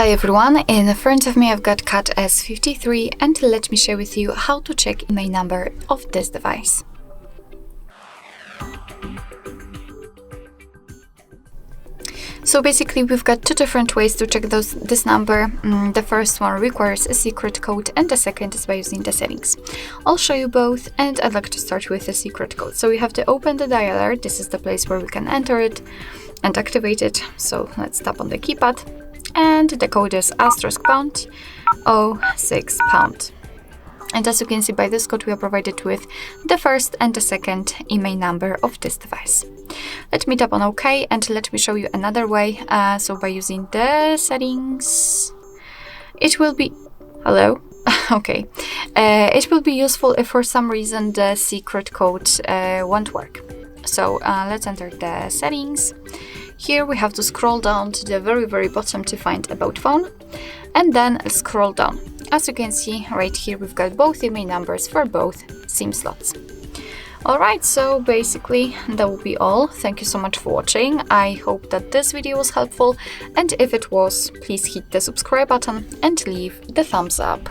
Hi everyone, in front of me I've got cat S53 and let me share with you how to check IMEI number of this device. So basically we've got two different ways to check this number. The first one requires a secret code and the second is by using the settings. I'll show you both and I'd like to start with the secret code. So we have to open the dialer. This is the place where we can enter it and activate it. So let's tap on the keypad. And the code is *##06#. And as you can see by this code, we are provided with the first and the second IMEI number of this device. Let me tap on OK and let me show you another way. So by using the settings, it will be... Hello? Okay. It will be useful if for some reason the secret code won't work. So let's enter the settings. Here we have to scroll down to the very bottom to find About Phone and then scroll down. As you can see right here, we've got both IMEI numbers for both SIM slots. Alright, so basically that will be all. Thank you so much for watching. I hope that this video was helpful, and if it was, please hit the subscribe button and leave the thumbs up.